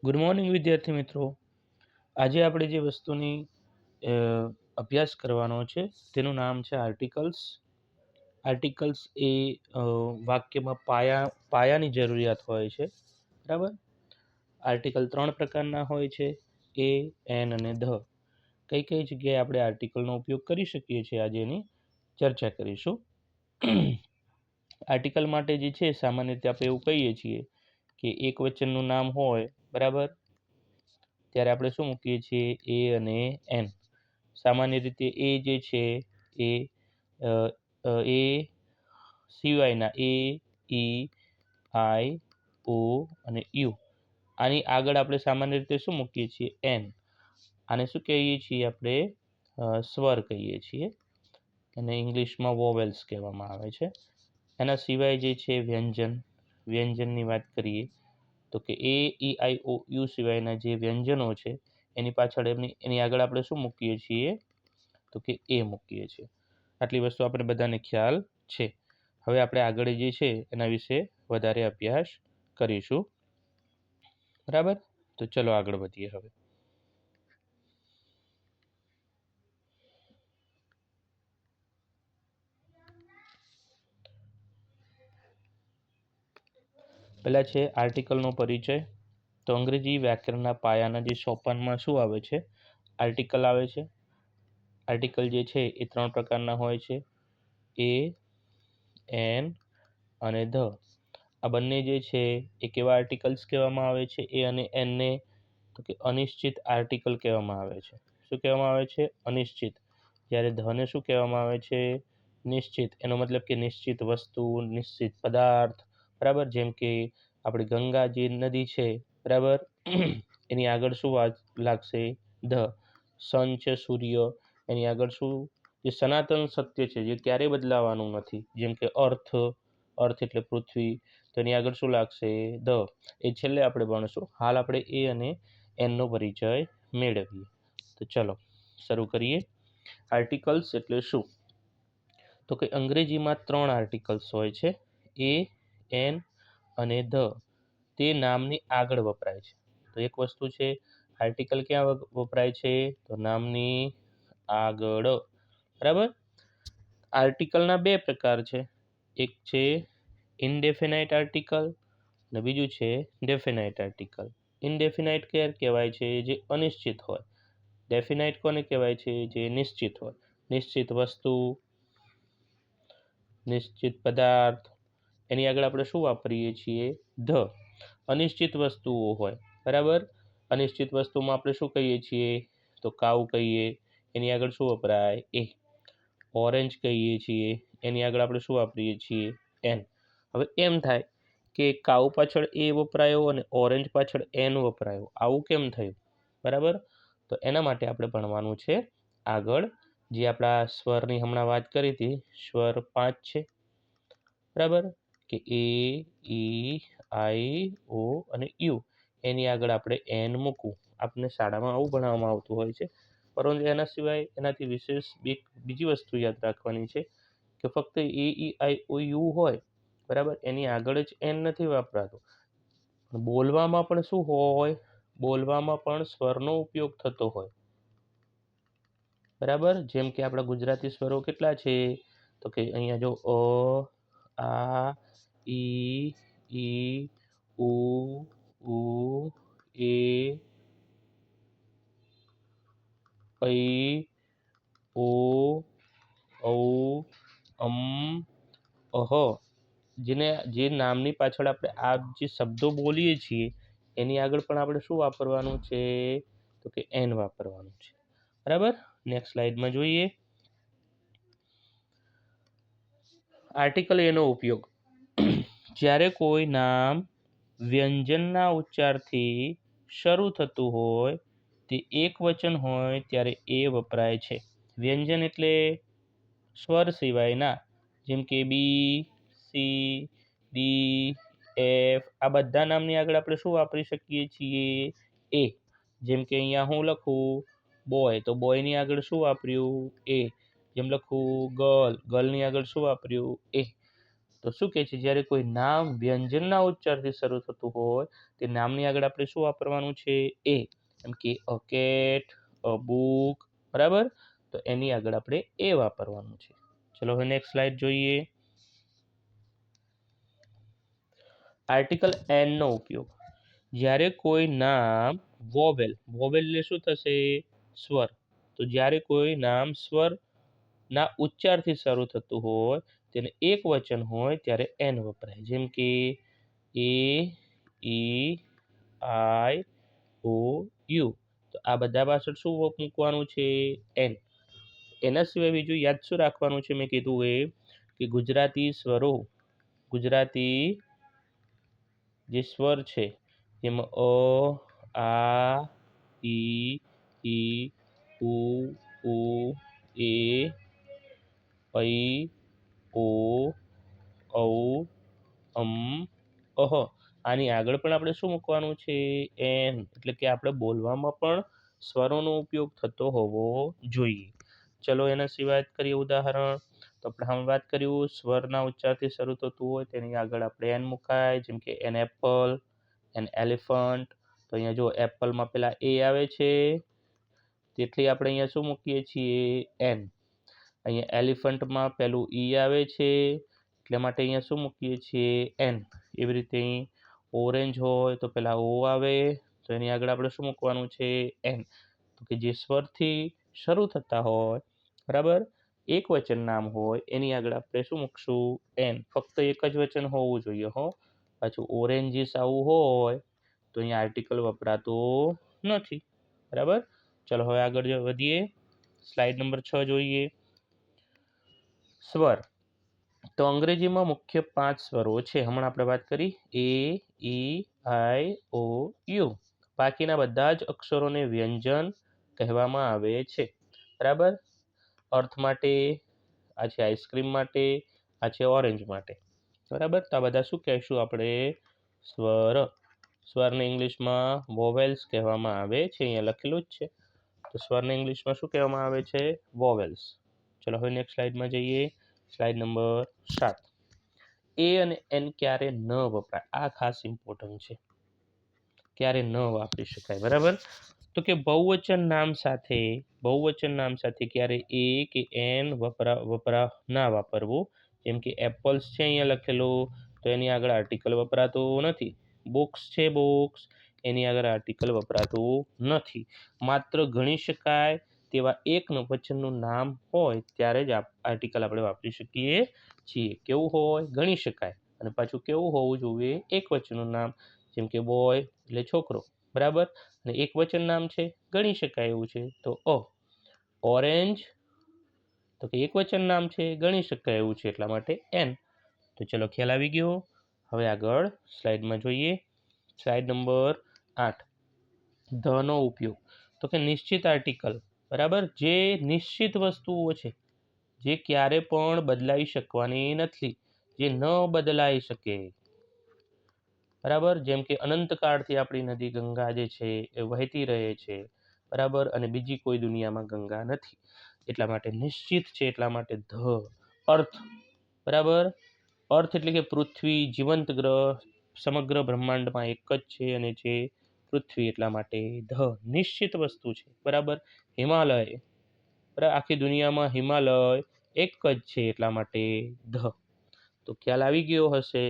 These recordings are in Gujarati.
ગુડ મોર્નિંગ વિદ્યાર્થી મિત્રો. આજે આપણે જે વસ્તુની અભ્યાસ કરવાનો છે તેનું નામ છે આર્ટિકલ્સ. આર્ટિકલ્સ એ વાક્યમાં પાયાની જરૂરિયાત હોય છે, બરાબર. આર્ટિકલ 3 પ્રકારના હોય છે: એ, એન અને ધ. કઈ કઈ જગ્યાએ આપણે આર્ટિકલનો ઉપયોગ કરી શકીએ છીએ આજે એની ચર્ચા કરીશું. આર્ટિકલ માટે જે છે સામાન્ય રીતે આપણે એવું કહીએ છીએ કે એક વચનનું નામ હોય, બરાબર, ત્યારે આપણે શું મૂકીએ છીએ? એ અને એન. સામાન્ય રીતે એ જે છે એ એ સિવાયના એ, ઈ, આઈ, ઓ અને યુ, આની આગળ આપણે સામાન્ય રીતે શું મૂકીએ છીએ? એન. આને શું કહીએ છીએ આપણે? સ્વર કહીએ છીએ, અને ઇંગ્લિશમાં વોવેલ્સ કહેવામાં આવે છે. એના સિવાય જે છે વ્યંજનની વાત કરીએ તો કે એ, ઈ, આઈ, ઓ, યુ સિવાયના જે વ્યંજનો છે એની પાછળ એની આગળ આપણે શું મૂકીએ છીએ? તો કે એ મૂકીએ છીએ. આટલી વસ્તુ આપણે બધાને ખ્યાલ છે. હવે આપણે આગળ જે છે એના વિશે વધારે અભ્યાસ કરીશું, બરાબર. તો ચલો આગળ વધીએ. હવે પહેલા છે આર્ટિકલનો પરિચય. તો અંગ્રેજી વ્યાકરણના પાયાના જે સોપાનમાં શું આવે છે? આર્ટિકલ આવે છે. આર્ટિકલ જે છે એ 3 પ્રકારના હોય છે: એ, એન અને ધ. આ બંને જે છે એ કેવા આર્ટિકલ્સ કહેવામાં આવે છે? એ અને એનને તો કે અનિશ્ચિત આર્ટિકલ કહેવામાં આવે છે. શું કહેવામાં આવે છે? અનિશ્ચિત. જ્યારે ધને શું કહેવામાં આવે છે? નિશ્ચિત. એનો મતલબ કે નિશ્ચિત વસ્તુ, નિશ્ચિત પદાર્થ, બરાબર. જેમ કે આપણી ગંગા જે નદી છે, બરાબર, એની આગળ શું લાગશે? ધ. સન છે, સૂર્ય, એની આગળ શું? જે સનાતન સત્ય છે, જે ક્યારેય બદલાવાનું નથી, જેમ કે અર્થ એટલે પૃથ્વી, તો એની આગળ શું લાગશે? ધ. એ છેલ્લે આપણે ભણશું. હાલ આપણે એ અને એનનો પરિચય મેળવીએ. તો ચલો શરૂ કરીએ. આર્ટિકલ્સ એટલે શું? તો કે અંગ્રેજીમાં 3 આર્ટિકલ્સ હોય છે: એ, એન અને ધ. તે નામની આગળ વપરાય છે. તો એક વસ્તુ છે, આર્ટિકલ ક્યાં વપરાય છે? તો નામની આગળ, બરાબર. આર્ટિકલના 2 પ્રકાર છે. એક છે ઇનડેફિનાઇટ આર્ટિકલ અને બીજું છે ડેફિનાઇટ આર્ટિકલ. ઇનડેફિનાઇટ કહેવાય છે જે અનિશ્ચિત હોય. ડેફિનાઇટ કોને કહેવાય છે? જે નિશ્ચિત હોય. નિશ્ચિત વસ્તુ, નિશ્ચિત પદાર્થ, એની આગળ આપણે શું વાપરીએ છીએ? ધ. અનિશ્ચિત વસ્તુઓ હોય, બરાબર. અનિશ્ચિત વસ્તુમાં આપણે શું કહીએ છીએ? તો કાઉ કહીએ, એની આગળ શું વપરાય? એ. ઓરેન્જ કહીએ છીએ, એની આગળ આપણે શું વાપરીએ છીએ? એન. હવે એમ થાય કે કાઉ પાછળ એ વપરાયો અને ઓરેન્જ પાછળ એન વપરાયો, આવું કેમ થયું? બરાબર. તો એના માટે આપણે ભણવાનું છે આગળ જે આપણા સ્વરની હમણાં વાત કરી હતી. સ્વર 5 છે, બરાબર, કે એ, ઈ, આઈ, ઓ અને યુ. એની આગળ આપણે એન મૂકવું. આપણને શાળામાં આવું ભણાવવામાં આવતું હોય છે. પરંતુ એના સિવાય એનાથી વિશેષ બીજી વસ્તુ યાદ રાખવાની છે કે ફક્ત એ, ઈ, આઈ, ઓ, યુ હોય, બરાબર, એની આગળ જ એન નથી વાપરાતું. બોલવામાં પણ શું હોય? બોલવામાં પણ સ્વરનો ઉપયોગ થતો હોય, બરાબર. જેમ કે આપણા ગુજરાતી સ્વરો કેટલા છે? તો કે અહીંયા જો અ, આ, ઈ, ઉ, એ, ઐ, ઓ, ઔ, અહ. જે નામની પાછળ આપણે આ જે શબ્દો બોલીએ છીએ એની આગળ પણ આપણે શું વાપરવાનું છે? તો કે એન વાપરવાનું છે, બરાબર. નેક્સ્ટ સ્લાઇડમાં જોઈએ. આર્ટિકલ એનો ઉપયોગ. જ્યારે કોઈ નામ વ્યંજનના ઉચ્ચારથી શરૂ થતું હોય, તે એક વચન હોય ત્યારે એ વપરાય છે. વ્યંજન એટલે સ્વર સિવાયના, જેમ કે બી, સી, ડી, એફ. આ બધા નામની આગળ આપણે શું વાપરી શકીએ છીએ? એ. જેમ કે અહીંયા હું લખું બોય, તો બોયની આગળ શું વાપર્યું? એ. જેમ લખું ગર્લની આગળ શું વાપર્યું? એ. તો શું કહે છે, જ્યારે કોઈ નામ વ્યંજનના ઉચ્ચારથી શરૂ થતું હોય તે નામની આગળ આપણે શું વાપરવાનું છે, એ. એમ કે અ કેટ, અ બુક, બરાબર. તો એની આગળ આપણે એ વાપરવાનું છે. ચલો હવે નેક્સ્ટ સ્લાઇડ જોઈએ. આર્ટિકલ એન નો ઉપયોગ. જ્યારે કોઈ નામ વોવેલ એટલે શું થશે, સ્વર. તો જ્યારે કોઈ નામ સ્વરના ઉચ્ચારથી શરૂ થતું હોય તેને એક વચન હોય ત્યારે એન વપરાય. જેમ કે એ, ઈ, આઈ, ઓ, યુ. તો આ બધા પાછળ શું મૂકવાનું છે, એન. એના સિવાય બીજું યાદ શું રાખવાનું છે, મેં કીધું એ કે ગુજરાતી સ્વરો, ગુજરાતી જે સ્વર છે જેમાં અ, આ, ઈ, ઉ, એ, ઐ, ઓ, ઔ, અહ. આની આગળ પણ આપણે શું મૂકવાનું છે, એન. એટલે કે આપણે બોલવામાં પણ સ્વરોનો ઉપયોગ થતો હોવો જોઈએ. ચલો એના સિવાય કરીએ ઉદાહરણ. તો આપણે વાત કર્યું સ્વરના ઉચ્ચારથી શરૂ થતું હોય તેની આગળ આપણે એન મુકાય. જેમ કે એન એપલ, એન એલિફન્ટ. તો અહીંયા જો એપલમાં પેલા એ આવે છે તેથી આપણે અહીંયા શું મૂકીએ છીએ, એન. અહીંયા એલિફન્ટમાં પેલું ઈ આવે છે એટલે માટે અહીંયા શું મૂકીએ છીએ, એન. એવી રીતે ઓરેન્જ હોય તો પેલા ઓ આવે તો એની આગળ આપણે શું મૂકવાનું છે, એન. તો કે જે સ્વરથી શરૂ થતા હોય, બરાબર, એક વચન નામ હોય એની આગળ આપણે શું મૂકશું, એન. ફક્ત એક જ વચન હોવું જોઈએ હો. પાછું ઓરેન્જીસ આવું હોય તો અહીંયા આર્ટિકલ વપરાતો નથી, બરાબર. ચલો હવે આગળ વધીએ. સ્લાઇડ નંબર 6 જોઈએ. સ્વર. તો અંગ્રેજીમાં મુખ્ય 5 સ્વરો છે. હમણાં આપણે વાત કરી એ, ઈ, આઈ, ઓ, યુ. બાકીના બધા જ અક્ષરોને વ્યંજન કહેવામાં આવે છે, બરાબર. અર્થ માટે આ છે, આઈસ્ક્રીમ માટે આ છે, ઓરેન્જ માટે, બરાબર. તો આ બધા શું કહેશું આપણે, સ્વર. સ્વરને ઇંગ્લિશમાં વોવેલ્સ કહેવામાં આવે છે. અહીંયા લખેલું જ છે. તો સ્વરને ઇંગ્લિશમાં શું કહેવામાં આવે છે, વોવેલ્સ. ચલો હવે નેક્સ્ટ સ્લાઇડમાં જઈએ. Slide number 7. એ અને એન ક્યારે ન વપરાય, આ ખાસ ઇમ્પોર્ટન્ટ છે. ક્યારે ન વાપરી શકાય, બરાબર. તો કે બહુવચન નામ સાથે ક્યારે એ કે એન ના વાપરવું. જેમ કે એપલ્સ છે અહીંયા લખેલું તો એની આગળ આર્ટિકલ વપરાતું નથી. બુક્સ છે, બુક્સ, એની આગળ આર્ટિકલ વપરાતું નથી. માત્ર ગણી શકાય તેવા એક વચનનું નામ હોય ત્યારે જ આર્ટિકલ આપણે વાપરી શકીએ છીએ. કેવું હોય, ગણી શકાય, અને પાછું કેવું હોવું જોઈએ, એક વચનનું નામ. જેમ કે બોય એટલે છોકરો, બરાબર. અને એક વચન નામ છે, ગણી શકાય એવું છે તો ઓરેન્જ. તો કે એક વચન નામ છે, ગણી શકાય એવું છે એટલા માટે એન. તો ચલો ખ્યાલ આવી ગયો. હવે આગળ સ્લાઇડમાં જોઈએ. Slide number 8. ધ નો ઉપયોગ. તો કે નિશ્ચિત આર્ટિકલ, બરાબર. જે નિશ્ચિત વસ્તુઓ છે જે ક્યારે પણ બદલાઈ શકવાની નથી, જે ન બદલાઈ શકે, બરાબર. જેમ કે અનંતકાળથી આપણી નદી ગંગા જે છે એ વહેતી રહે છે, બરાબર. અને બીજી કોઈ દુનિયામાં ગંગા નથી એટલા માટે નિશ્ચિત છે, એટલા માટે ધ. અર્થ, બરાબર. અર્થ એટલે કે પૃથ્વી, જીવંત ગ્રહ સમગ્ર બ્રહ્માંડમાં એક જ છે અને જે પૃથ્વી એટલા માટે ધ. નિશ્ચિત વસ્તુ છે, બરાબર. હિમાલય, બરાબર, આખી દુનિયામાં હિમાલય એક જ છે એટલા માટે ધ. તો ખ્યાલ આવી ગયો હશે,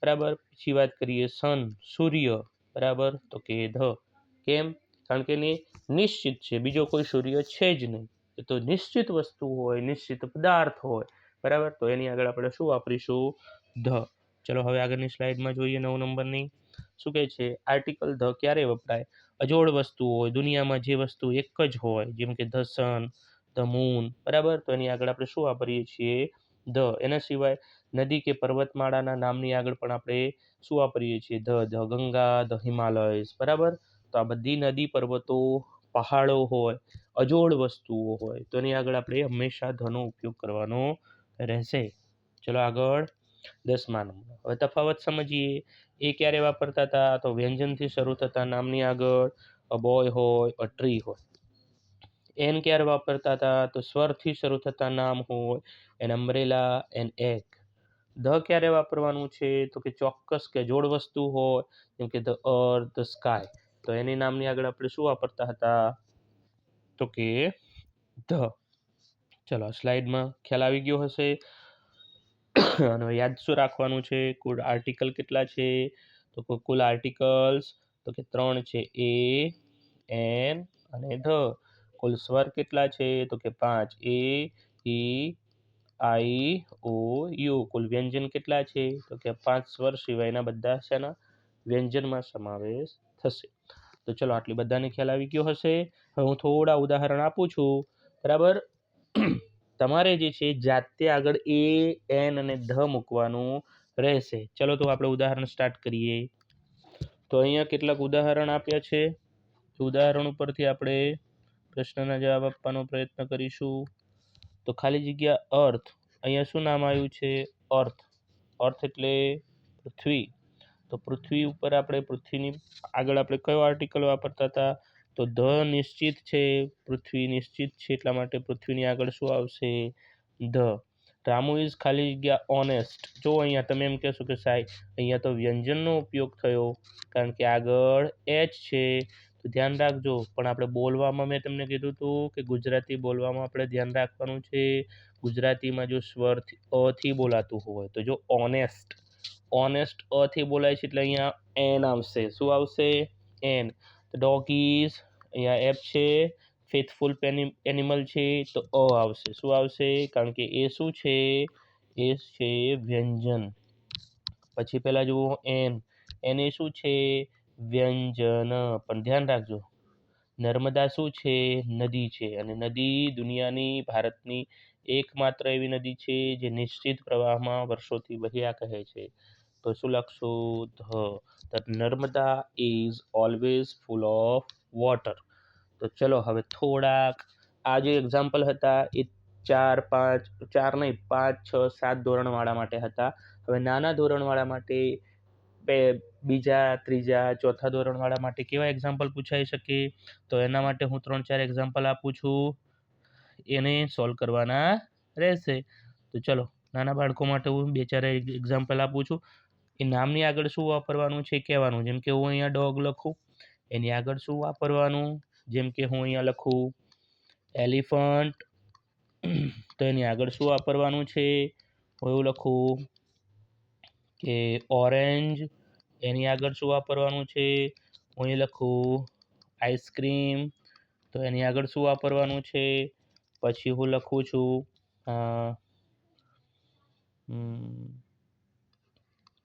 બરાબર. પછી વાત કરીએ સન, સૂર્ય, બરાબર. તો કે ધ. કેમ, કારણ કે નિશ્ચિત છે, બીજો કોઈ સૂર્ય છે જ નહીં. એ તો નિશ્ચિત વસ્તુ હોય, નિશ્ચિત પદાર્થ હોય, બરાબર. તો એની આગળ આપણે શું વાપરીશું, ધ. ચલો હવે આગળની સ્લાઇડમાં જોઈએ. 9 નંબરની શું કહે છે, આર્ટિકલ ધ ક્યારે વપરાય, અજોડ વસ્તુ હોય, દુનિયામાં જે વસ્તુ એક જ હોય, જેમ કે ધ સન, ધ મૂન, બરાબર. તો એની આગળ આપણે શું વાપરીએ છીએ, ધ. એના સિવાય નદી કે પર્વતમાળાના નામની આગળ પણ આપણે શું વાપરીએ છીએ, ધ ગંગા, ધ હિમાલયસ, બરાબર. તો આ બધી નદી, પર્વતો, પહાડો હોય, અજોડ વસ્તુઓ હોય તો એની આગળ આપણે હંમેશા ધનો ઉપયોગ કરવાનો રહેશે. ચલો આગળ 10મા નંબર. હવે તફાવત સમજીએ. એ ક્યારે વાપરતા હતા, તો વ્યંજનથી શરૂ થતા નામની આગળ અ બોય હોય, અ ટ્રી હોય. એન ક્યારે વાપરતા હતા, તો સ્વરથી શરૂ થતા નામ હોય, an umbrella, an egg, the ક્યારે વાપરવાનું છે તો કે ચોક્કસ કે જોડ વસ્તુ હોય જેમ કે ધ અર્થ ધ સ્કાય તો એની નામની આગળ આપણે શું વાપરતા હતા તો કે ધ. ચલો સ્લાઇડમાં ખ્યાલ આવી ગયો હશે. અને યાદ શું રાખવાનું છે કુલ આર્ટિકલ કેટલા છે તો કુલ આર્ટિકલ્સ તો કે 3 છે એ એન અને ધ. કુલ સ્વર કેટલા છે તો કે 5 એ ઈ આઈ ઓ યુ. કુલ વ્યંજન કેટલા છે તો કે 5 સ્વર સિવાયના બધા શેના વ્યંજનમાં સમાવેશ થશે. તો ચલો આટલી બધાને ખ્યાલ આવી ગયો હશે. હવે હું થોડા ઉદાહરણ આપું છું બરાબર. તમારે જે છે જાતે આગળ એ એન અને ધ મૂકવાનું રહેશે. ચલો તો આપણે ઉદાહરણ સ્ટાર્ટ કરીએ. તો અહીંયા કેટલાક ઉદાહરણ આપ્યા છે. ઉદાહરણ ઉપરથી આપણે પ્રશ્નના જવાબ આપવાનો પ્રયત્ન કરીશું. તો ખાલી જગ્યા અર્થ. અહીંયા શું નામ આવ્યું છે અર્થ. અર્થ એટલે પૃથ્વી. તો પૃથ્વી ઉપર આપણે પૃથ્વીની આગળ આપણે કયો આર્ટિકલ વાપરતા હતા તો ધ નિશ્ચિત છે પૃથ્વી નિશ્ચિત છે એટલા માટે પૃથ્વીની આગળ શું આવશે ધ. રામુ ઇઝ ખાલી જગ્યા ઓનેસ્ટ. જો અહીંયા તમે એમ કહેશો કે સાહેબ અહીંયા તો વ્યંજનનો ઉપયોગ થયો કારણ કે આગળ એચ છે તો ધ્યાન રાખજો પણ આપણે બોલવામાં મેં તમને કીધું હતું કે ગુજરાતી બોલવામાં આપણે ધ્યાન રાખવાનું છે. ગુજરાતીમાં જો સ્વર અ થી બોલાતું હોય તો જો ઓનેસ્ટ ઓનેસ્ટ અ થી બોલાય છે એટલે અહીંયા એન આવશે. શું આવશે એન. ડોગીઝ અહીંયા એફ છે. ફેથફુલ એનિમલ છે તો અ આવશે. શું આવશે કારણ કે એ શું છે એ છે વ્યંજન. પછી પહેલા જુઓ એન. એન એ શું છે વ્યંજન. પણ ધ્યાન રાખજો નર્મદા શું છે નદી છે અને નદી દુનિયાની ભારતની એકમાત્ર એવી નદી છે જે નિશ્ચિત પ્રવાહમાં વર્ષોથી વહ્યા કહે છે. તો શું લખશું the Narmada is always full of water. તો ચલો હવે થોડાક આ જે એક્ઝામ્પલ હતા એ 4 નહીં 5 6 7 ધોરણવાળા માટે હતા. હવે નાના ધોરણવાળા માટે બીજા ત્રીજા ચોથા ધોરણવાળા માટે કેવા એક્ઝામ્પલ પૂછાઈ શકે તો એના માટે હું 3-4 એક્ઝામ્પલ આપું છું એને સોલ્વ કરવાના રહેશે. તો ચલો નાના બાળકો માટે હું 2-4 એક્ઝામ્પલ આપું છું. એ નામની આગળ શું વાપરવાનું છે કહેવાનું. જેમ કે હું અહીંયા ડોગ લખું એની આગળ શું વાપરવાનું જેમ કે હું અહીંયા લખું એલિફન્ટ તો એની આગળ શું વાપરવાનું છે હું એવું લખું કે ઓરેન્જ એની આગળ શું વાપરવાનું છે હું અહીં લખું આઈસ્ક્રીમ તો એની આગળ શું વાપરવાનું છે. પછી હું લખું છું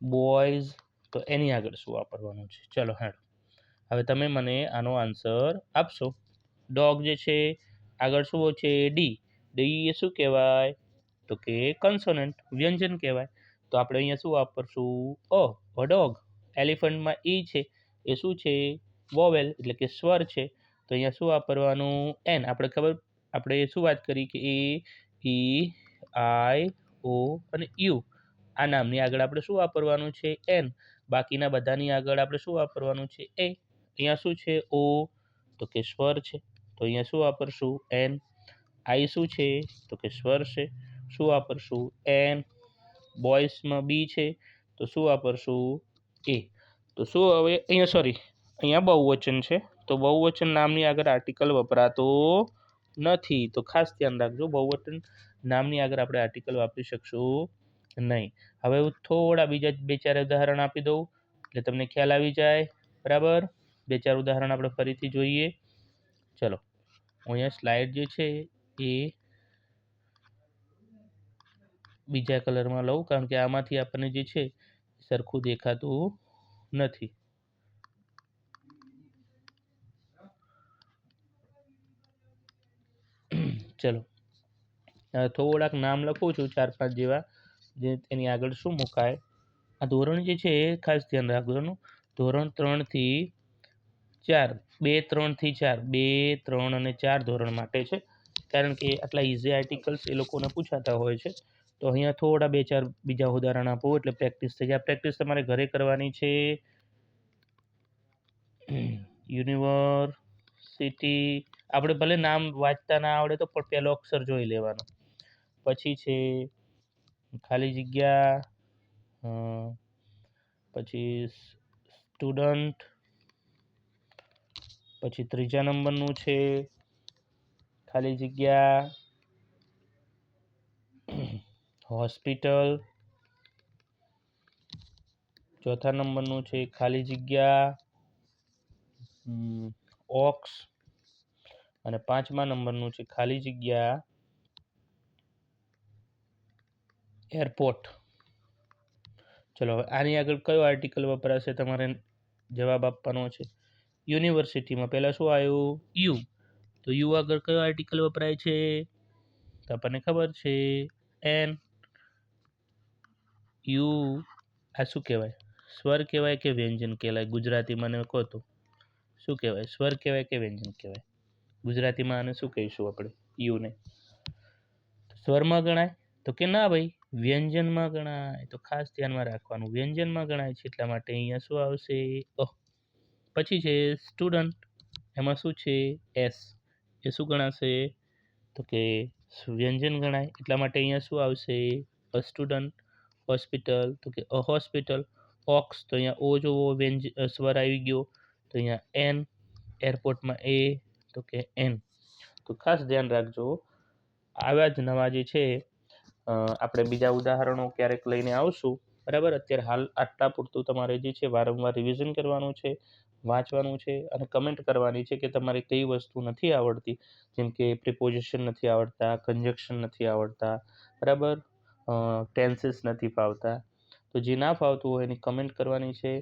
બોયઝ તો એની આગળ શું વાપરવાનું છે. ચલો હેડો હવે તમે મને આનો આન્સર આપશો. ડોગ જે છે આગળ શું છે ડી. ડી એ શું કહેવાય તો કે કન્સોનન્ટ વ્યંજન કહેવાય. તો આપણે અહીંયા શું વાપરશું અ ડોગ. એલિફન્ટમાં ઈ છે એ શું છે વોવેલ એટલે કે સ્વર છે તો અહીંયા શું વાપરવાનું એન. આપણે શું વાત કરી કે એ ઈ આઈ ઓ અને યુ આ નામની આગળ આપણે શું વાપરવાનું છે એન. બાકીના બધાની આગળ આપણે શું વાપરવાનું છે એ. અહીંયા શું છે ઓ તો કે સ્વર છે તો અહીંયા શું વાપરશું એન. આઈ શું છે તો કે સ્વર છે શું વાપરશું એન. બોયસમાં બી છે તો શું વાપરશું એ. તો શું હવે અહીંયા બહુવચન છે તો બહુવચન નામની આગળ આર્ટિકલ વપરાતો નથી. તો ખાસ ધ્યાન રાખજો બહુવચન નામની આગળ આપણે આર્ટિકલ વાપરી શકશું નહીં. હવે હું થોડા બીજા 2-4 ઉદાહરણ આપી દઉં એટલે તમને ખ્યાલ આવી જાય બરાબર. 2-4 ઉદાહરણ આપણે ફરીથી જોઈએ. ચલો હું અહીંયા સ્લાઇડ જે છે એ બીજા કલરમાં લઉં કારણ કે આમાંથી આપણને જે છે સરખું દેખાતું નથી. ચલો થોડાક નામ લખું છું 4-5 જેવા જે એની આગળ શું મુકાય. આ ધોરણ જે છે એ ખાસ ધ્યાન રાખવાનું. ધોરણ 3 થી 4 2 3 થી 4 2 3 અને 4 ધોરણ માટે છે કારણ કે આટલા ઇઝી આર્ટિકલ્સ એ લોકોને પૂછાતા હોય છે. તો અહીંયા થોડા 2-4 બીજા ઉદાહરણ આપો એટલે પ્રેક્ટિસ થઈ જાય. પ્રેક્ટિસ તમારે ઘરે કરવાની છે. યુનિવર્સિટી આપણે ભલે નામ વાંચતા ના આવડે તો પણ પહેલો અક્ષર જોઈ લેવાનો. પછી છે ખાલી જગ્યા પછી સ્ટુડન્ટ, પછી ત્રીજા નંબરનું છે ખાલી જગ્યા હોસ્પિટલ, ચોથા નંબરનું છે ખાલી જગ્યા ઓક્સ, અને પાંચમા નંબરનું છે ખાલી જગ્યા એરપોર્ટ. ચલો હવે આની આગળ કયો આર્ટિકલ વપરાશે તમારે જવાબ આપવાનો છે. યુનિવર્સિટીમાં પહેલાં શું આવ્યું? યુ. તો યુ આગળ કયો આર્ટિકલ વપરાય છે? તો આપણને ખબર છે એન. યુ આ શું કહેવાય? સ્વર કહેવાય કે વ્યંજન કહેવાય? ગુજરાતીમાં ને કહો તો શું કહેવાય? સ્વર કહેવાય કે વ્યંજન કહેવાય? ગુજરાતીમાં આને શું કહીશું આપણે યુને? સ્વરમાં ગણાય? તો કે ના ભાઈ, વ્યંજનમાં ગણાય. તો ખાસ ધ્યાનમાં રાખવાનું, વ્યંજનમાં ગણાય છે એટલા માટે અહીંયા શું આવશે? પછી છે સ્ટુડન્ટ, એમાં શું છે? એસ. એ શું ગણાશે? તો કે વ્યંજન ગણાય એટલા માટે અહીંયા શું આવશે? A student. હોસ્પિટલ, તો કે અ હોસ્પિટલ. ઓક્સ, તો અહીંયા ઓ જોવો સ્વર આવી ગયો, તો અહીંયા એન. એરપોર્ટમાં એ, તો કે એન. તો ખાસ ધ્યાન રાખજો. આવા જ નવા જે છે આપણે બીજા ઉદાહરણો ક્યારેક લઈને આવશું, બરાબર. અત્યારે હાલ આટલા પૂરતું તમારે જે છે વારંવાર રિવિઝન કરવાનું છે, વાંચવાનું છે અને કમેન્ટ કરવાની છે કે તમારે કઈ વસ્તુ નથી આવડતી. જેમ કે પ્રિપોઝિશન નથી આવડતા, કન્જક્શન નથી આવડતા, બરાબર, ટેન્સીસ નથી ફાવતા. તો જે ના ફાવતું હોય એની કમેન્ટ કરવાની છે.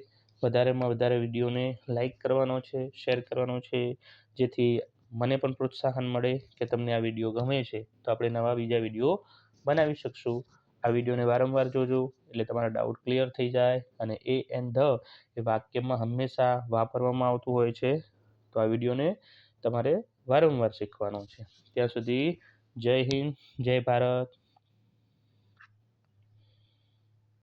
વધારેમાં વધારે વિડીયોને લાઈક કરવાનો છે, શેર કરવાનો છે, જેથી મને પણ પ્રોત્સાહન મળે કે તમને આ વિડીયો ગમે છે તો આપણે નવા બીજા વિડીયો બનાવી શકશું. આ વિડીયોને વારંવાર જોજો એટલે તમારા ડાઉટ ક્લિયર થઈ જાય. અને એ એન્ડ ધ એ વાક્યમાં હંમેશા વાપરવામાં આવતું હોય છે. તો આ વિડીયોને તમારે વારંવાર શીખવાનો છે. ત્યાં સુધી જય હિન્દ, જય ભારત.